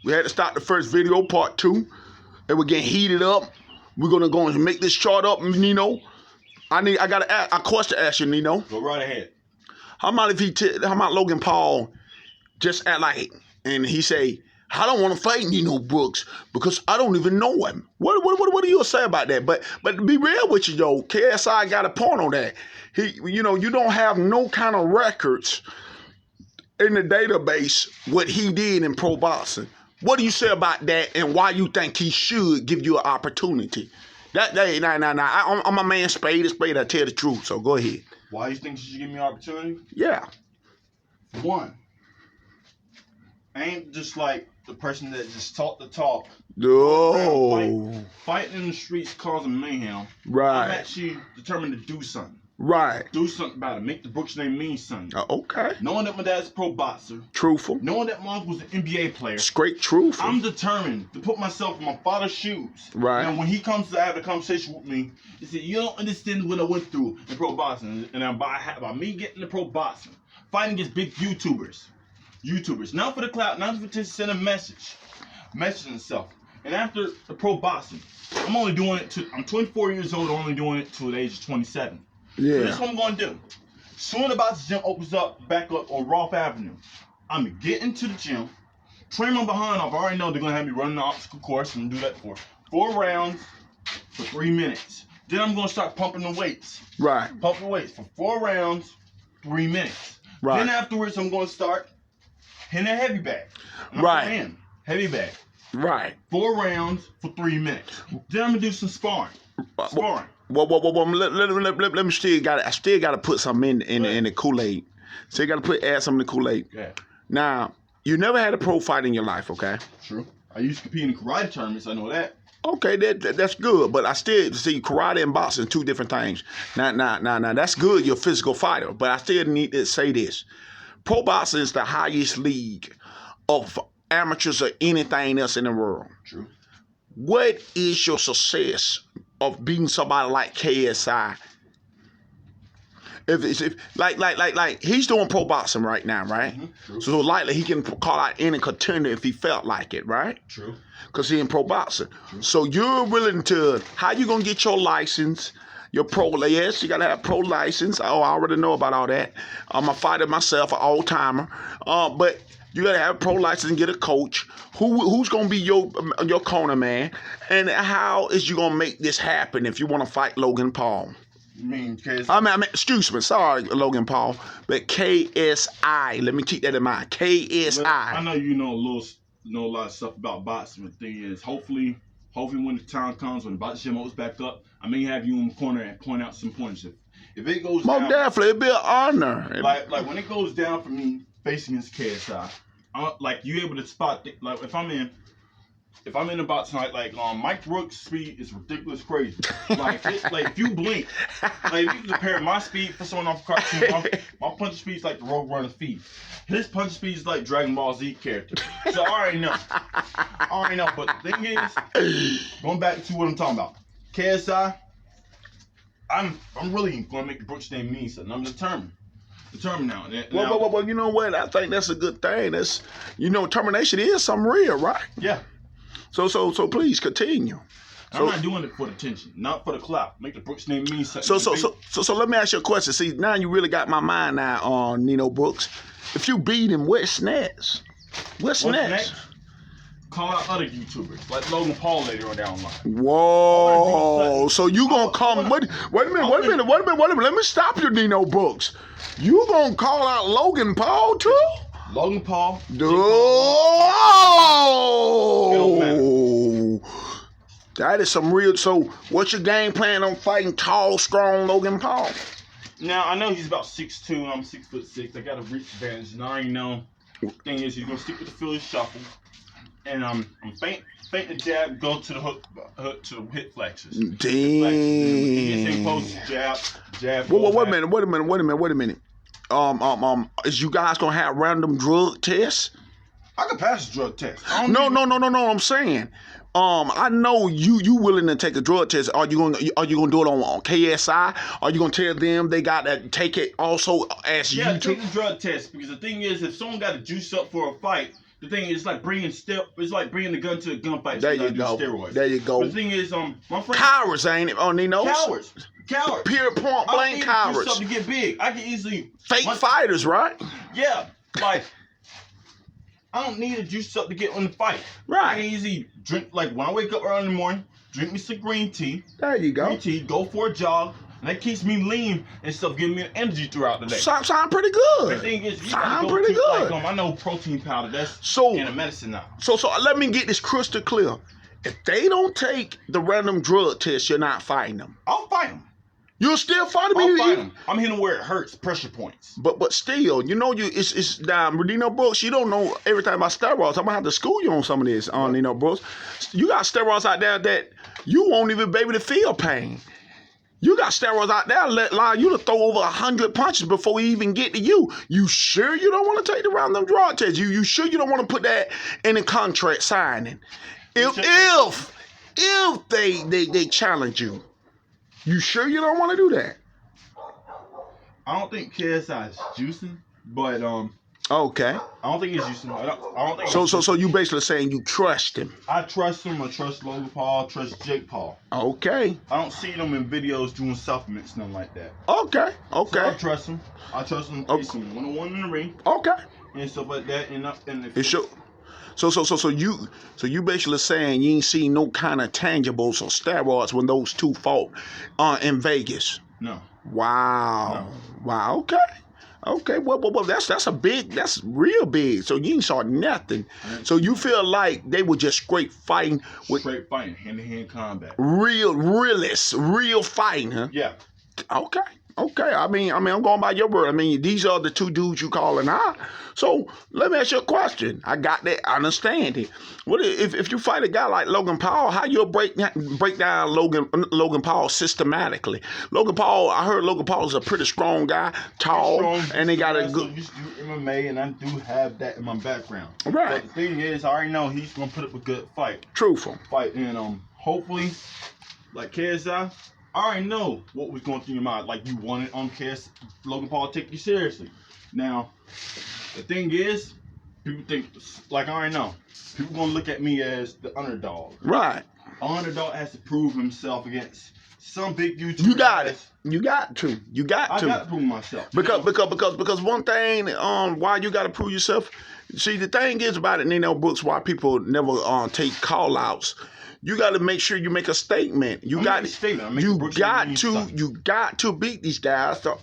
We had to stop the first video, part 2. And we're getting heated up. We're gonna go and make this chart up, Nino. I got a question to ask you, Nino. Go right ahead. How about Logan Paul just act like, and he say, I don't want to fight Nino Brooks because I don't even know him. What do you say about that? But to be real with you, though, KSI got a point on that. You don't have no kind of records in the database what he did in pro boxing. What do you say about that, and why you think he should give you an opportunity? I'm a man, spade. I tell the truth. So go ahead. Why you think you should give me an opportunity? Yeah. One, I ain't just like the person that just talk the talk. No. Fighting in the streets causing mayhem. Right. I'm actually determined to do something. Right. Do something about it. Make the Brooks name mean something. Okay. Knowing that my dad's a pro boxer. Truthful. Knowing that mom was an NBA player. Straight truthful. I'm determined to put myself in my father's shoes. Right. And when he comes to have a conversation with me, he said, you don't understand what I went through in pro boxing. And by me getting into pro boxing, fighting against big YouTubers. Not for the clout, not for to send a message. Message himself. And after the pro boxing, I'm 24 years old, only doing it to the age of 27. Yeah. So this is what I'm going to do. Soon the boxing gym opens up back up on Rolfe Avenue, I'm going to get into the gym, train my behind off. I already know they're going to have me running the obstacle course and do that for 4 rounds for 3 minutes. Then I'm going to start pumping the weights. Right. Pump the weights for 4 rounds, 3 minutes. Right. Then afterwards, I'm going to start hitting a heavy bag. Right. Heavy bag. Right. 4 rounds for 3 minutes. Then I'm going to do some sparring. Well, let me I still gotta put something in the Kool-Aid. Still gotta add something in the Kool-Aid. Yeah. Now, you never had a pro fight in your life, okay? True. I used to compete in karate tournaments, I know that. Okay, that's good, but I still see karate and boxing 2 different things. Now, that's good, you're a physical fighter, but I still need to say this. Pro boxing is the highest league of amateurs or anything else in the world. True. What is your success of beating somebody like KSI? If like he's doing pro boxing right now, right? Mm-hmm. So likely he can call out any contender if he felt like it, right? True. Because he in pro boxing. True. So you're willing to, how you gonna get your license? Your pro, yes, you gotta have pro license. Oh, I already know about all that. I'm a fighter myself, an old timer. But you gotta have a pro license and get a coach. Who's gonna be your corner man? And how is you gonna make this happen if you want to fight Logan Paul? You mean KSI? I mean, excuse me, sorry, Logan Paul, but KSI. Let me keep that in mind. KSI. I know you know a lot of stuff about boxing. The thing is, hopefully when the time comes, when the boxing gym opens back up, I may have you in the corner and point out some points. If it goes Most down, definitely, it'd be an honor. Like when it goes down for me facing against KSI, like you able to spot like if I'm in the box tonight, like Mike Brooks' speed is ridiculous, crazy. Like if you blink, like if you compare my speed for someone off the cartoon, my punch speed is like the Road Runner's speed. His punch speed is like Dragon Ball Z character. So I already know. But the thing is, going back to what I'm talking about, KSI, I'm really gonna make the Brooks name mean something. I'm determined now. Well, you know what? I think that's a good thing. That's, determination is something real, right? Yeah. So please continue. I'm not doing it for the attention, not for the clout. Make the Brooks name mean something. So let me ask you a question. See, now you really got my mind now on Nino Brooks. If you beat him, what's next? What's next? Call out other YouTubers like Logan Paul later on down the line. Whoa! So you gonna come? Wait a minute! Let me stop you, Nino Brooks. You gonna call out Logan Paul too? Logan Paul. Oh, that is some real. So, what's your game plan on fighting tall, strong Logan Paul? Now I know he's about 6'2", I'm 6'6". I got a reach advantage, and I already know. The thing is, he's gonna stick with the Philly shuffle, and I'm feint the jab, go to the hook to the hip flexors. Damn. He gets in close, jab. Wait a minute. Is you guys gonna have random drug tests? I can pass the drug test. No. I'm saying, I know you willing to take a drug test. Are you gonna do it on KSI? Are you gonna tell them they got to take it also as you? Yeah, take the drug test, because the thing is, if someone got to juice up for a fight, the thing is like it's like bringing the gun to a gunfight. There you go. Steroids. There you go. But the thing is, my friend. Cowards, ain't it? Nino? Cowards. Pure point blank cowards. I something to get big. I can easily. Fake fighters, right? Yeah, like I don't need to juice up to get on the fight. Right. I can easily drink, like when I wake up early in the morning, drink me some green tea. There you go. Green tea, go for a jog, and that keeps me lean and stuff, giving me energy throughout the day. Sound pretty good. The thing is, you sound go pretty to, good. Like, I know protein powder. That's So in a medicine now. So let me get this crystal clear. If they don't take the random drug test, you're not fighting them. I'll fight them. You'll still fight them. I'll fight them. I'm hitting where it hurts, pressure points. But still, you know, it's Nino Brooks. You don't know everything about steroids. I'm gonna have to school you on some of this, Nino Brooks. You got steroids out there that you won't even be able to feel pain. You got steroids out there that allow you to throw over 100 punches before we even get to you. You sure you don't want to take the random drug test? You sure you don't want to put that in the contract signing? If they challenge you, you sure you don't want to do that? I don't think KSI is juicing, but okay. I don't think he's juicing. I don't think. So you basically saying you trust him? I trust him. I trust Logan Paul. I trust Jake Paul. Okay. I don't see them in videos doing supplements, nothing like that. Okay. So I trust him. I trust him. Okay. He's one-on-one in the ring. Okay. And stuff like that. So you basically saying you ain't seen no kind of tangibles or steroids when those two fought in Vegas? No. Wow. No. Wow. Okay. Well, that's real big. So you ain't saw nothing. So you feel like they were just straight fighting hand-to-hand combat. Real fighting, huh? Yeah. Okay. I mean, I'm going by your word. I mean, these are the two dudes you calling out. So let me ask you a question. I got that. I understand it. What if you fight a guy like Logan Paul? How you break down Logan Paul systematically? Logan Paul. I heard Logan Paul is a pretty strong guy, tall, and they got a good. I used to do MMA, and I do have that in my background. Right. But the thing is, I already know he's gonna put up a good fight. Truthful. And hopefully, like KSI. I already know what was going through your mind. Like, you wanted Logan Paul to take you seriously. Now, the thing is, people think, like, I already know, people going to look at me as the underdog. Right. An underdog has to prove himself against some big YouTuber. You got it. You got to. I got to prove myself. Because one thing, why you got to prove yourself, see, the thing is about it, Nino Brooks, why people never take call-outs. You got to make sure you make a statement. You got to beat these guys to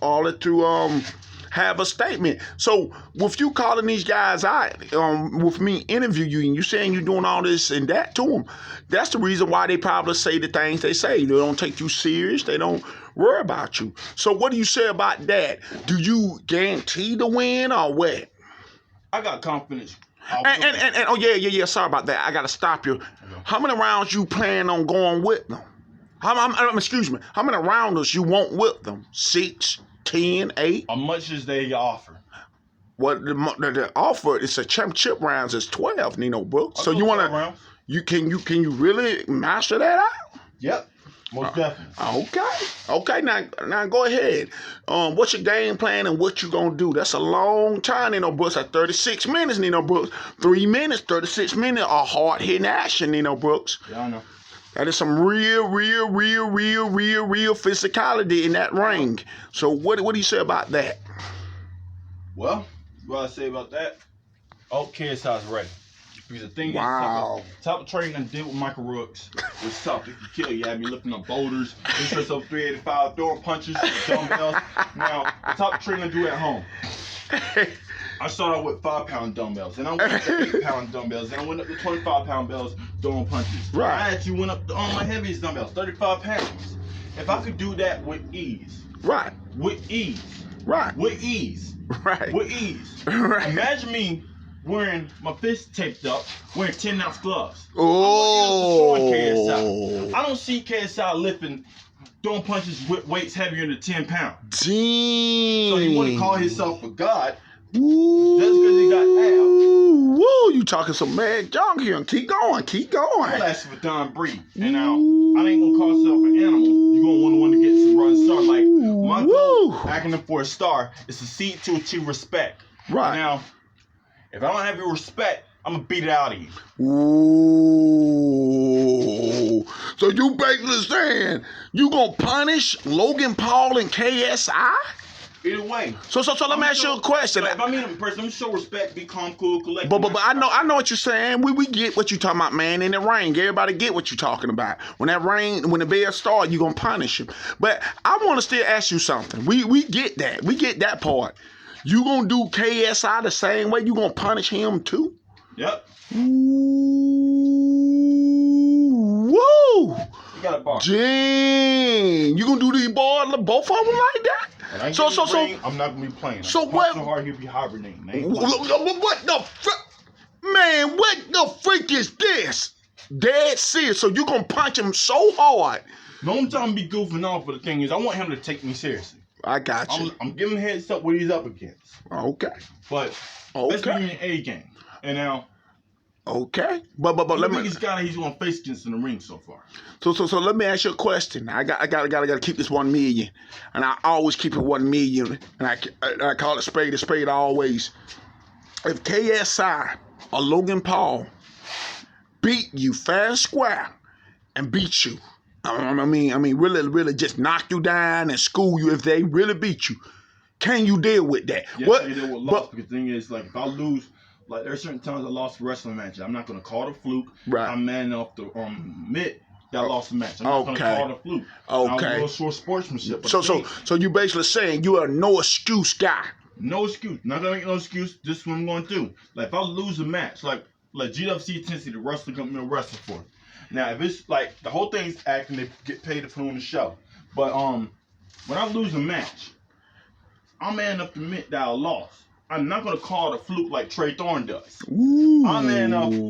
have a statement. So with you calling these guys out, with me interviewing you, and you saying you're doing all this and that to them, that's the reason why they probably say the things they say. They don't take you serious. They don't worry about you. So what do you say about that? Do you guarantee the win or what? I got confidence. And oh yeah. Sorry about that. I gotta stop you. How many rounds you plan on going with them? Excuse me. How many rounders you want with them? 6, 10, 8? How much as they offer? Well, the offer is a championship rounds is 12, Nino Brooks. So you wanna can you really master that out? Yep. Most definitely. Okay. Now go ahead. What's your game plan and what you gonna do? That's a long time, Nino Brooks. At 36 minutes, Nino Brooks. 3 minutes, 36 minutes of hard hitting action, Nino Brooks. Yeah, I know. That is some real physicality in that ring. So what do you say about that? Well, what I say about that? KSI's ready. Because the thing is, type of training I did with Michael Brooks was tough. It could kill you. Had me lifting up boulders, lifting up 385, throwing punches, dumbbells. Now, the type of training I do at home. I started out with 5-pound dumbbells, and I went up to 8-pound dumbbells, and I went up to 25-pound dumbbells throwing punches. Right. I actually went up to my heaviest dumbbells, 35 pounds. If I could do that with ease. Right. With ease. Right. With ease. Right. With ease. Right. Imagine me wearing my fist taped up, wearing 10-ounce gloves. Oh. I don't see KSI lifting, throwing punches with weights heavier than 10 pounds. Damn. So he want to call himself a god. Ooh. Just because he got abs. Woo, you talking some mad junk here. Keep going. I'm asking for Don Breed. And now, I ain't going to call myself an animal. You're going to want to get some run star. Like, my goal, acting for a star, is to seek to achieve respect. Right. Now, if I don't have your respect, I'm gonna beat it out of you. Ooh. So you basically saying you gonna punish Logan Paul and KSI? Either way. So let me ask you a question. Like, if I meet him in person, I'm show respect, be calm, cool, collected. But I know what you're saying. We get what you're talking about, man. In the ring, everybody get what you're talking about. When the bell start, you gonna punish him. But I want to still ask you something. We get that. We get that part. You gonna do KSI the same way? You gonna punish him too? Yep. Ooh, woo! You got a bar. Dang, you gonna do these boys, both of them like that? So, I'm not gonna be playing. So what? So hard he'll be hibernating. What the man? What the freak is this? Dead serious. So you gonna punch him so hard? No, I'm trying to be goofing off, but the thing is, I want him to take me seriously. I got you. I'm giving him heads up what he's up against. Okay. But let's be in an A game. And now. Okay. But let me. The biggest guy he's gonna face against in the ring so far. So let me ask you a question. I gotta keep this 1 million, and I always keep it 1 million, and I call it spade a spade always. If KSI or Logan Paul beat you fair and square and beat you, I mean really just knock you down and school you, if they really beat you, can you deal with that? Yes, I can deal with loss, because the thing is, like, if I lose. Like, there's certain times I lost wrestling matches. I'm not gonna call it a fluke. Right. I'm man enough to admit that I lost a match. I'm not gonna call it a fluke. Okay. I'll show sportsmanship. So you basically saying you are a no excuse guy. No excuse. Not gonna make no excuse. This is what I'm gonna do. Like, if I lose a match, like GWC Tennessee, the wrestling company I'm wrestling for. Now, if it's like the whole thing's acting, they get paid to put on the show. But when I lose a match, I'm man enough to admit that I lost. I'm not gonna call it a fluke like Trey Thorne does. Ooh. I'm man enough